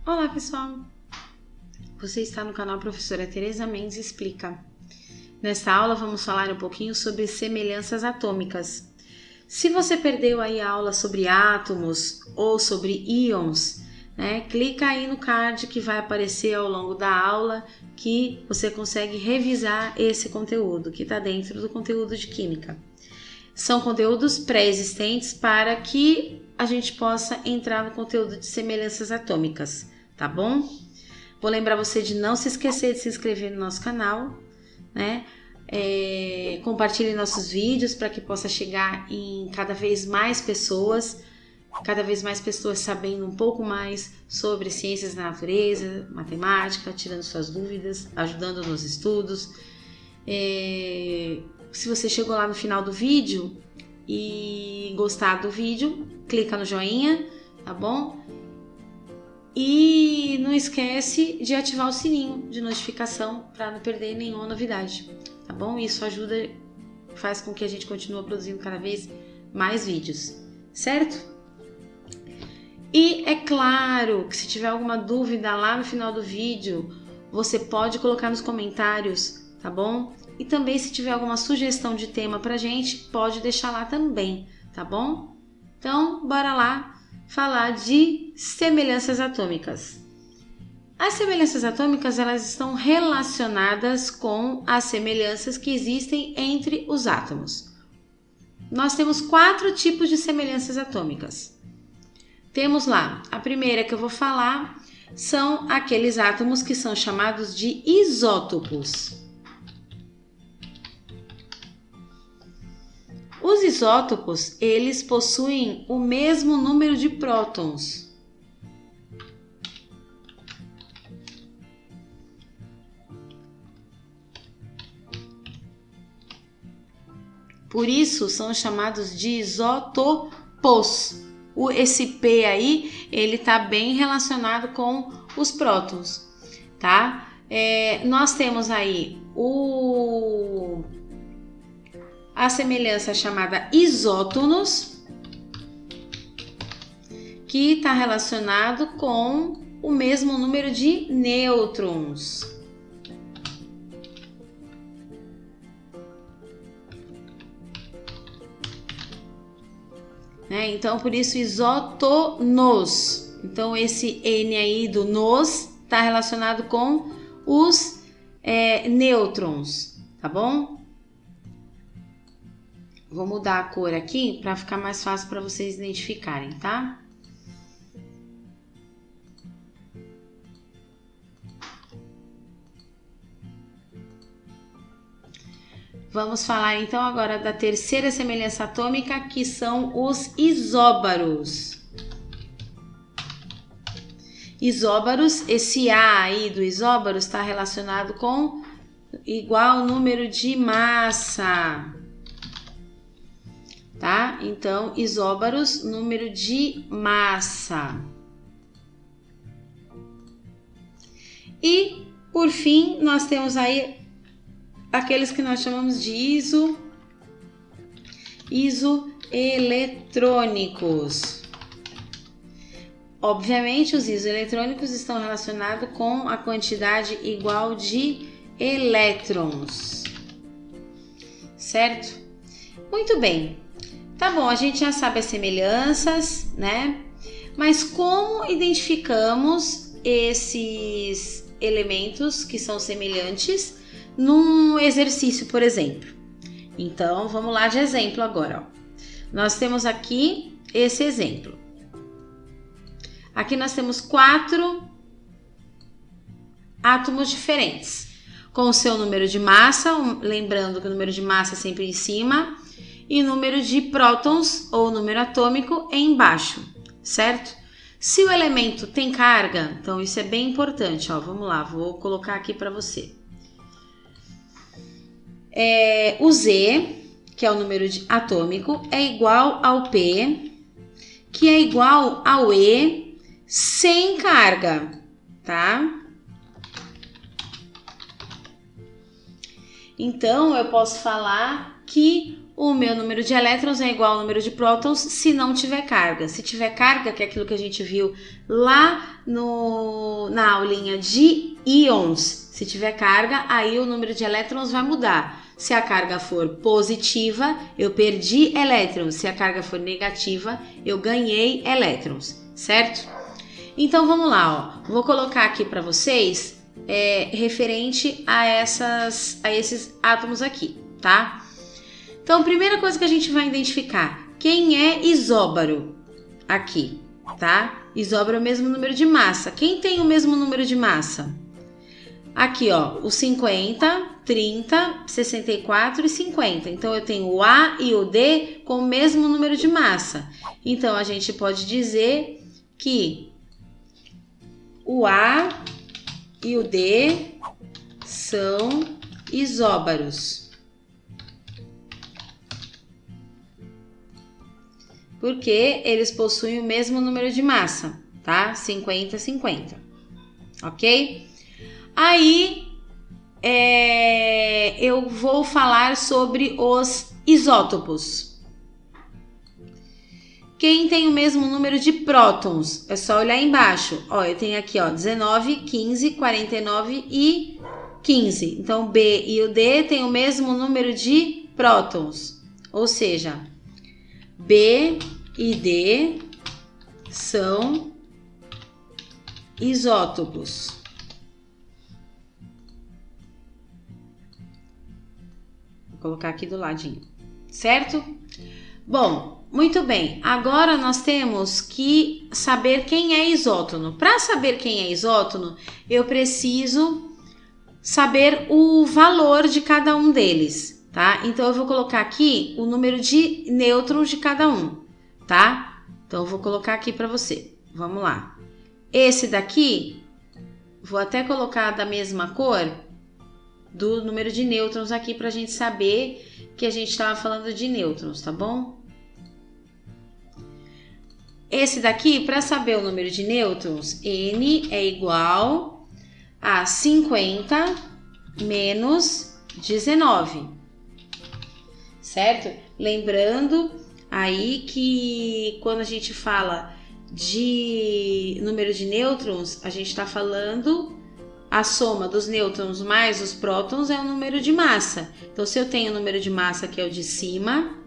Olá pessoal, você está no canal Professora Tereza Mendes Explica. Nesta aula vamos falar um pouquinho sobre semelhanças atômicas. Se você perdeu aí a aula sobre átomos ou sobre íons, clica aí no card que vai aparecer ao longo da aula que você consegue revisar esse conteúdo que está dentro do conteúdo de Química. São conteúdos pré-existentes para que a gente possa entrar no conteúdo de semelhanças atômicas, tá bom? Vou lembrar você de não se esquecer de se inscrever no nosso canal, compartilhe nossos vídeos para que possa chegar em cada vez mais pessoas sabendo um pouco mais sobre ciências da natureza, matemática, tirando suas dúvidas, ajudando nos estudos. Se você chegou lá no final do vídeo e gostar do vídeo, clica no joinha, tá bom? E não esquece de ativar o sininho de notificação para não perder nenhuma novidade, tá bom? Isso ajuda, faz com que a gente continue produzindo cada vez mais vídeos, certo? E é claro que se tiver alguma dúvida lá no final do vídeo, você pode colocar nos comentários, tá bom? E também se tiver alguma sugestão de tema pra gente, pode deixar lá também, tá bom? Então, bora lá falar de semelhanças atômicas. As semelhanças atômicas, elas estão relacionadas com as semelhanças que existem entre os átomos. Nós temos 4 tipos de semelhanças atômicas. Temos lá, a primeira que eu vou falar são aqueles átomos que são chamados de isótopos. Os isótopos, eles possuem o mesmo número de prótons. Por isso, são chamados de isótopos. Esse P aí, ele está bem relacionado com os prótons, tá? Nós temos aí a semelhança chamada isótonos, que está relacionado com o mesmo número de nêutrons. Então, por isso, isótonos. Então, esse N aí do nos está relacionado com os nêutrons, tá bom? Vou mudar a cor aqui para ficar mais fácil para vocês identificarem, tá? Vamos falar então agora da terceira semelhança atômica, que são os isóbaros. Isóbaros, esse A aí do isóbaro está relacionado com igual número de massa. Tá? Então, isóbaros, número de massa. E, por fim, nós temos aí aqueles que nós chamamos de isoeletrônicos. Obviamente, os isoeletrônicos estão relacionados com a quantidade igual de elétrons. Certo? Muito bem. Tá bom, a gente já sabe as semelhanças, Mas como identificamos esses elementos que são semelhantes num exercício, por exemplo? Então, vamos lá de exemplo agora. Nós temos aqui esse exemplo. Aqui nós temos 4 átomos diferentes, com o seu número de massa, lembrando que o número de massa é sempre em cima, e número de prótons, ou número atômico, embaixo, certo? Se o elemento tem carga, então isso é bem importante, vamos lá, vou colocar aqui para você. O Z, que é o número atômico, é igual ao P, que é igual ao E sem carga, tá? Então, eu posso falar que o meu número de elétrons é igual ao número de prótons se não tiver carga. Se tiver carga, que é aquilo que a gente viu lá na aulinha de íons, se tiver carga, aí o número de elétrons vai mudar. Se a carga for positiva, eu perdi elétrons. Se a carga for negativa, eu ganhei elétrons, certo? Então vamos lá, ó. Vou colocar aqui para vocês referente a esses átomos aqui, tá? Então, primeira coisa que a gente vai identificar, quem é isóbaro aqui, tá? Isóbaro é o mesmo número de massa. Quem tem o mesmo número de massa? Aqui, ó, o 50, 30, 64 e 50. Então, eu tenho o A e o D com o mesmo número de massa. Então, a gente pode dizer que o A e o D são isóbaros. Porque eles possuem o mesmo número de massa, tá? 50, 50. Ok? Aí, eu vou falar sobre os isótopos. Quem tem o mesmo número de prótons? É só olhar embaixo. Ó, eu tenho aqui, ó, 19, 15, 49 e 15. Então, B e o D têm o mesmo número de prótons. Ou seja, B e D são isótopos. Vou colocar aqui do ladinho, certo? Bom, muito bem. Agora nós temos que saber quem é isótono. Para saber quem é isótono, eu preciso saber o valor de cada um deles, tá? Então eu vou colocar aqui o número de nêutrons de cada um, tá? Então eu vou colocar aqui para você. Vamos lá. Esse daqui, vou até colocar da mesma cor do número de nêutrons aqui para a gente saber que a gente estava falando de nêutrons, tá bom? Esse daqui, para saber o número de nêutrons, N é igual a 50 menos 19, certo? Lembrando aí que quando a gente fala de número de nêutrons, a gente está falando a soma dos nêutrons mais os prótons é o número de massa. Então, se eu tenho o número de massa que é o de cima,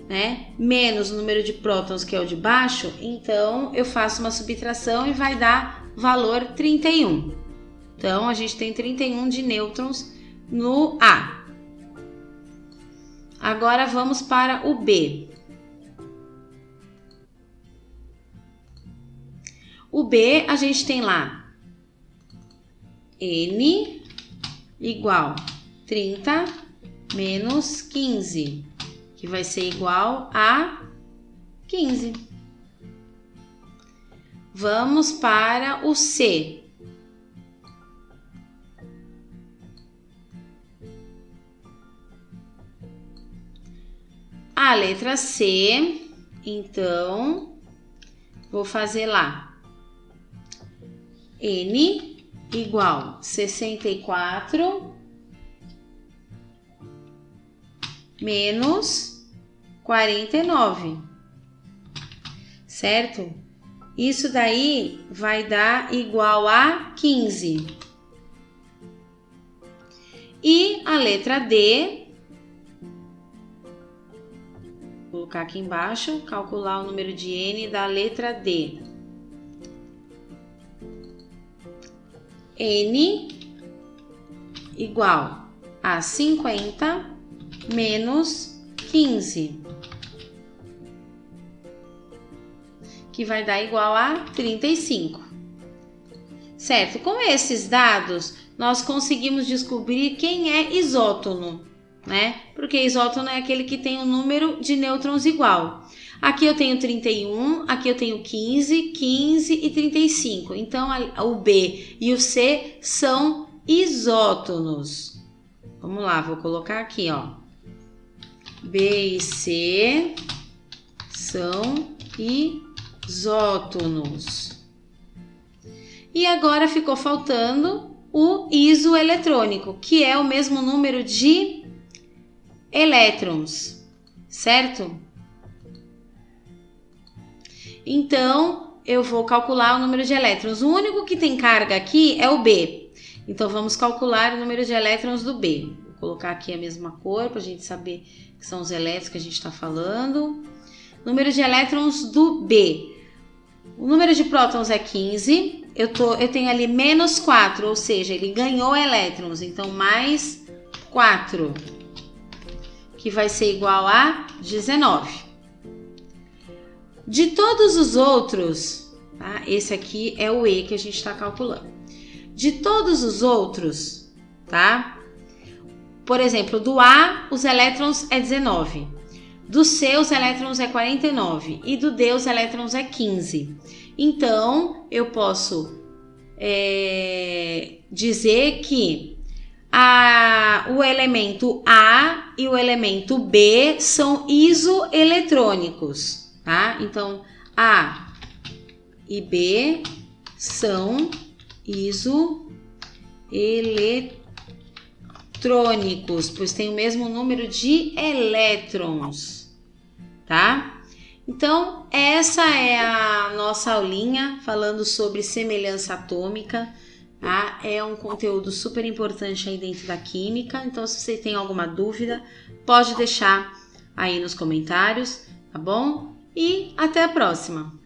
né, menos o número de prótons que é o de baixo, então eu faço uma subtração e vai dar valor 31. Então, a gente tem 31 de nêutrons no A. Agora, vamos para o B. O B, a gente tem lá N igual 30 menos 15, que vai ser igual a 15. Vamos para o C. A letra C, então, vou fazer lá N igual 64 menos 49, certo? Isso daí vai dar igual a 15. E a letra D, vou colocar aqui embaixo, calcular o número de N da letra D. N igual a 50 menos 15, que vai dar igual a 35. Certo? Com esses dados, nós conseguimos descobrir quem é isótono, né? Porque isótono é aquele que tem um número de nêutrons igual. Aqui eu tenho 31, aqui eu tenho 15, 15 e 35. Então, o B e o C são isótonos. Vamos lá, vou colocar aqui, ó. B e C são isótonos. E agora ficou faltando o isoeletrônico, que é o mesmo número de elétrons. certo? Então, eu vou calcular o número de elétrons. O único que tem carga aqui é o B. Então, vamos calcular o número de elétrons do B. Vou colocar aqui a mesma cor para a gente saber que são os elétrons que a gente está falando. Número de elétrons do B. O número de prótons é 15. Eu tenho ali menos 4, ou seja, ele ganhou elétrons. Então, mais 4, que vai ser igual a 19. De todos os outros, tá? Esse aqui é o E que a gente está calculando. De todos os outros, tá? Por exemplo, do A, os elétrons é 19. Do C, os elétrons é 49. E do D, os elétrons é 15. Então, eu posso dizer que o elemento A e o elemento B são isoeletrônicos, tá? Então, A e B são isoeletrônicos, pois tem o mesmo número de elétrons, tá? Então, essa é a nossa aulinha falando sobre semelhança atômica, tá? É um conteúdo super importante aí dentro da química, então se você tem alguma dúvida, pode deixar aí nos comentários, tá bom? E até a próxima!